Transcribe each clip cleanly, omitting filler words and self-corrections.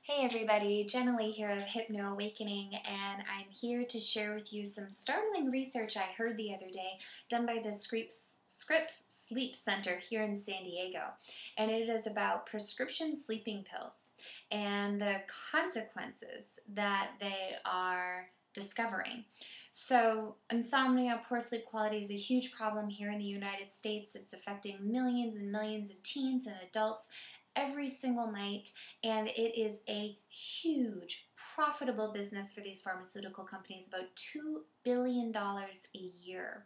Hey everybody, Jenna Lee here of Hypno-Awakening, and I'm here to share with you some startling research I heard the other day done by the Scripps Sleep Center here in San Diego. And it is about prescription sleeping pills and the consequences that they are discovering. So insomnia, poor sleep quality is a huge problem here in the United States. It's affecting millions and millions of teens and adults every single night, and it is a huge profitable business for these pharmaceutical companies, about $2 billion a year.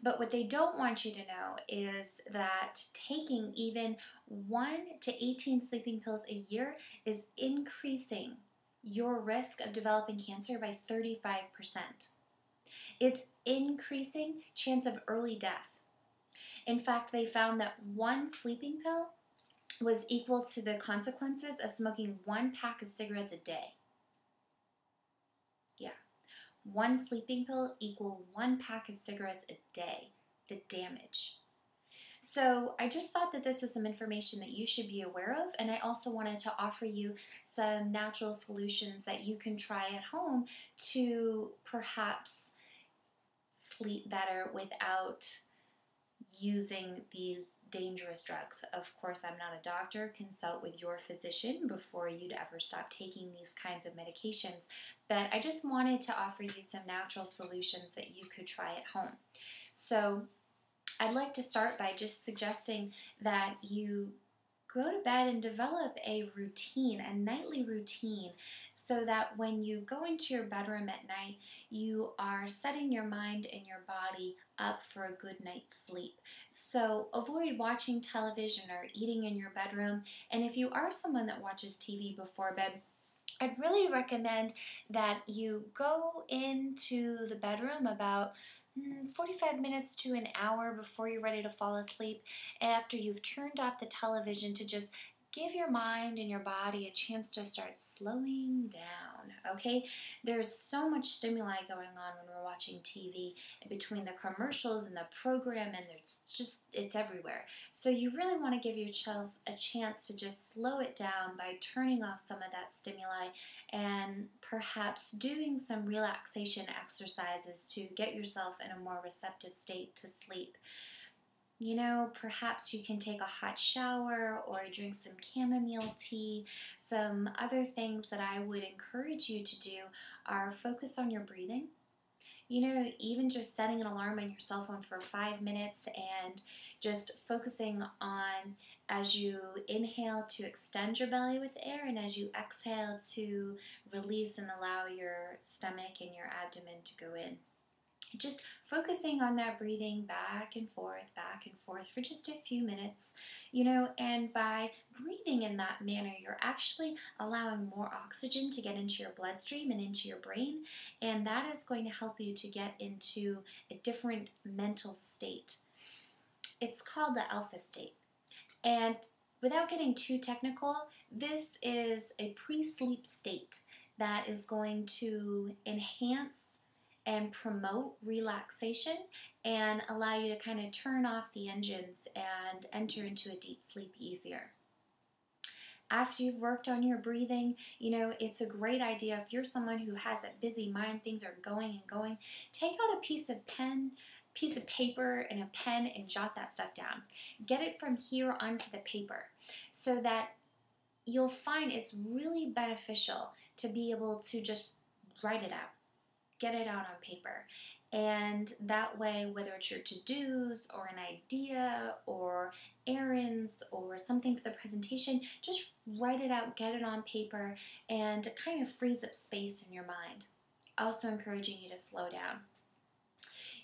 But what they don't want you to know is that taking even 1 to 18 sleeping pills a year is increasing your risk of developing cancer by 35%. It's increasing chance of early death. In fact, they found that one sleeping pill was equal to the consequences of smoking 1 pack of cigarettes a day. Yeah, 1 sleeping pill equal 1 pack of cigarettes a day, the damage. So I just thought that this was some information that you should be aware of, and I also wanted to offer you some natural solutions that you can try at home to perhaps sleep better without using these dangerous drugs. Of course, I'm not a doctor. Consult with your physician before you'd ever stop taking these kinds of medications. But I just wanted to offer you some natural solutions that you could try at home. So I'd like to start by just suggesting that you go to bed and develop a routine, a nightly routine, so that when you go into your bedroom at night, you are setting your mind and your body up for a good night's sleep. So avoid watching television or eating in your bedroom, and if you are someone that watches TV before bed, I'd really recommend that you go into the bedroom about 45 minutes to an hour before you're ready to fall asleep, after you've turned off the television, to just give your mind and your body a chance to start slowing down, okay? There's so much stimuli going on when we're watching TV, between the commercials and the program, and it's everywhere. So you really want to give yourself a chance to just slow it down by turning off some of that stimuli and perhaps doing some relaxation exercises to get yourself in a more receptive state to sleep. You know, perhaps you can take a hot shower or drink some chamomile tea. Some other things that I would encourage you to do are focus on your breathing. You know, even just setting an alarm on your cell phone for 5 minutes and just focusing on, as you inhale, to extend your belly with air, and as you exhale, to release and allow your stomach and your abdomen to go in. Just focusing on that breathing back and forth for just a few minutes, you know, and by breathing in that manner, you're actually allowing more oxygen to get into your bloodstream and into your brain, and that is going to help you to get into a different mental state. It's called the alpha state. And without getting too technical, this is a pre-sleep state that is going to enhance and promote relaxation and allow you to kind of turn off the engines and enter into a deep sleep easier. After you've worked on your breathing, you know, it's a great idea if you're someone who has a busy mind, things are going and going, take out a piece of paper and a pen and jot that stuff down. Get it from here onto the paper so that you'll find it's really beneficial to be able to just write it out. Get it out on paper. And that way, whether it's your to-dos or an idea or errands or something for the presentation, just write it out, get it on paper, and it kind of frees up space in your mind. Also encouraging you to slow down.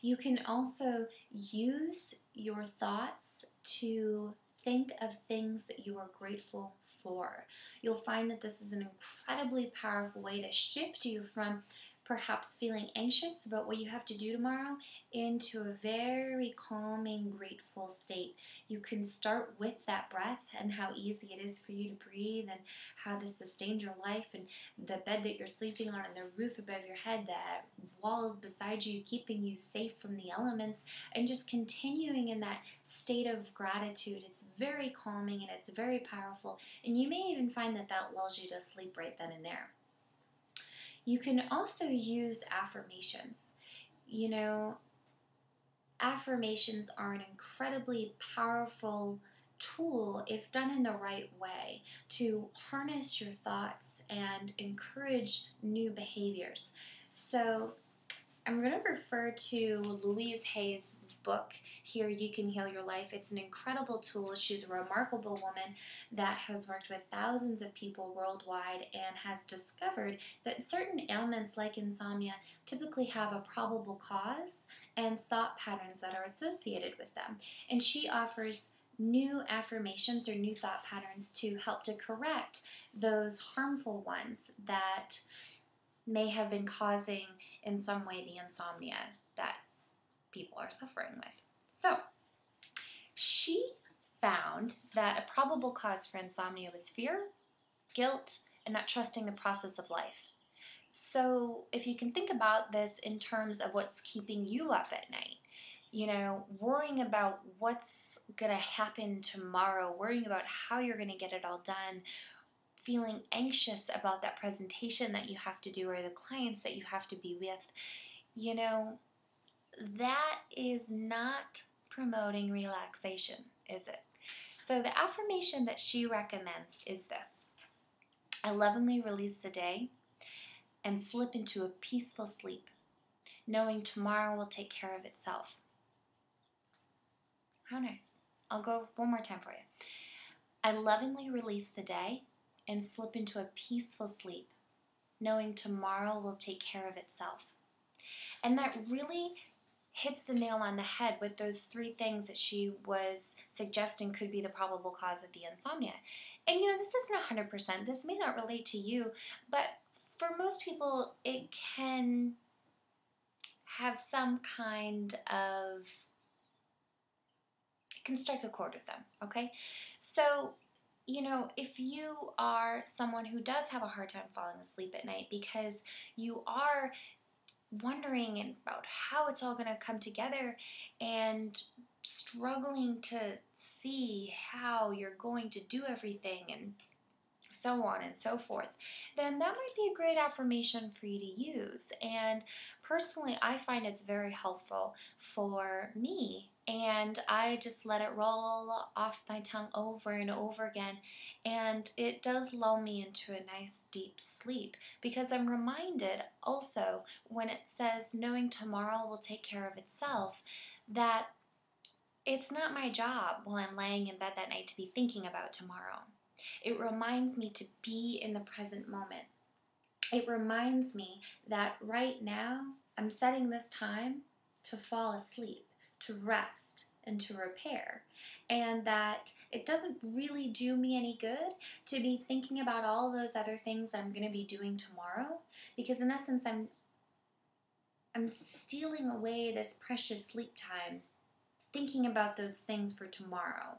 You can also use your thoughts to think of things that you are grateful for. You'll find that this is an incredibly powerful way to shift you from perhaps feeling anxious about what you have to do tomorrow, into a very calming, grateful state. You can start with that breath and how easy it is for you to breathe and how this sustains your life, and the bed that you're sleeping on and the roof above your head, the walls beside you keeping you safe from the elements, and just continuing in that state of gratitude. It's very calming and it's very powerful, and you may even find that that lulls you to sleep right then and there. You can also use affirmations. You know, affirmations are an incredibly powerful tool, if done in the right way, to harness your thoughts and encourage new behaviors. So I'm going to refer to Louise Hay's book here, You Can Heal Your Life. It's an incredible tool. She's a remarkable woman that has worked with thousands of people worldwide and has discovered that certain ailments like insomnia typically have a probable cause and thought patterns that are associated with them. And she offers new affirmations or new thought patterns to help to correct those harmful ones that may have been causing in some way the insomnia that people are suffering with. So she found that a probable cause for insomnia was fear, guilt, and not trusting the process of life. So if you can think about this in terms of what's keeping you up at night, you know, worrying about what's going to happen tomorrow, worrying about how you're going to get it all done, feeling anxious about that presentation that you have to do or the clients that you have to be with, you know, that is not promoting relaxation, is it? So the affirmation that she recommends is this: I lovingly release the day and slip into a peaceful sleep, knowing tomorrow will take care of itself. How nice. I'll go one more time for you. I lovingly release the day and slip into a peaceful sleep, knowing tomorrow will take care of itself. And that really hits the nail on the head with those three things that she was suggesting could be the probable cause of the insomnia. And you know, this isn't 100%. This may not relate to you, but for most people, it can have some kind of, it can strike a chord with them, okay? So, you know, if you are someone who does have a hard time falling asleep at night because you are wondering about how it's all going to come together and struggling to see how you're going to do everything and so on and so forth, then that might be a great affirmation for you to use. And personally, I find it's very helpful for me, and I just let it roll off my tongue over and over again, and it does lull me into a nice deep sleep, because I'm reminded also when it says knowing tomorrow will take care of itself, that it's not my job while I'm laying in bed that night to be thinking about tomorrow. It reminds me to be in the present moment. It reminds me that right now I'm setting this time to fall asleep, to rest, and to repair. And that it doesn't really do me any good to be thinking about all those other things I'm going to be doing tomorrow, because in essence I'm stealing away this precious sleep time thinking about those things for tomorrow.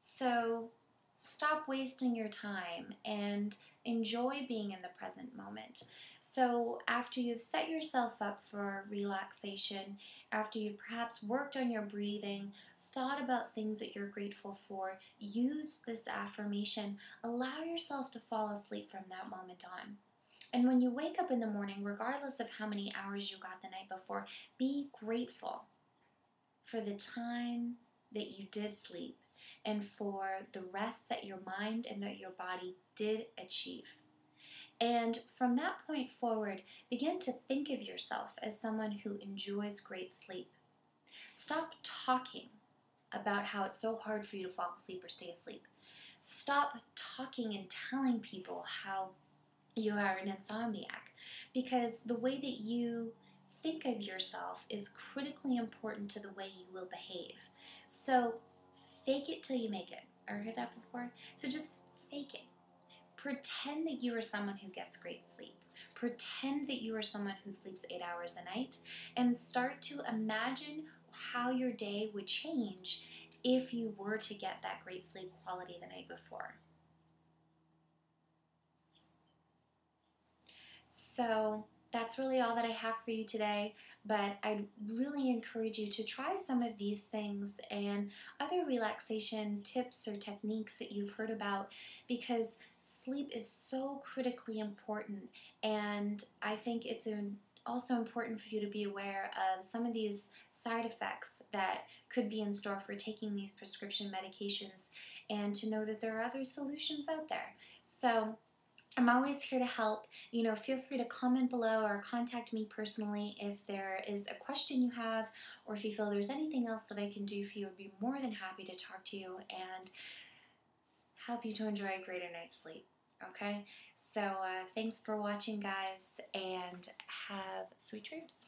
So stop wasting your time and enjoy being in the present moment. So after you've set yourself up for relaxation, after you've perhaps worked on your breathing, thought about things that you're grateful for, use this affirmation. Allow yourself to fall asleep from that moment on. And when you wake up in the morning, regardless of how many hours you got the night before, be grateful for the time that you did sleep and for the rest that your mind and that your body did achieve. And from that point forward, begin to think of yourself as someone who enjoys great sleep. Stop talking about how it's so hard for you to fall asleep or stay asleep. Stop talking and telling people how you are an insomniac, because the way that you think of yourself is critically important to the way you will behave. So fake it till you make it. Ever heard that before? So just fake it. Pretend that you are someone who gets great sleep. Pretend that you are someone who sleeps 8 hours a night and start to imagine how your day would change if you were to get that great sleep quality the night before. So that's really all that I have for you today, but I'd really encourage you to try some of these things and other relaxation tips or techniques that you've heard about, because sleep is so critically important, and I think it's also important for you to be aware of some of these side effects that could be in store for taking these prescription medications, and to know that there are other solutions out there. So I'm always here to help. Feel free to comment below or contact me personally if there is a question you have, or if you feel there's anything else that I can do for you. I'd be more than happy to talk to you and help you to enjoy a greater night's sleep. Okay? So thanks for watching, guys, and have sweet dreams.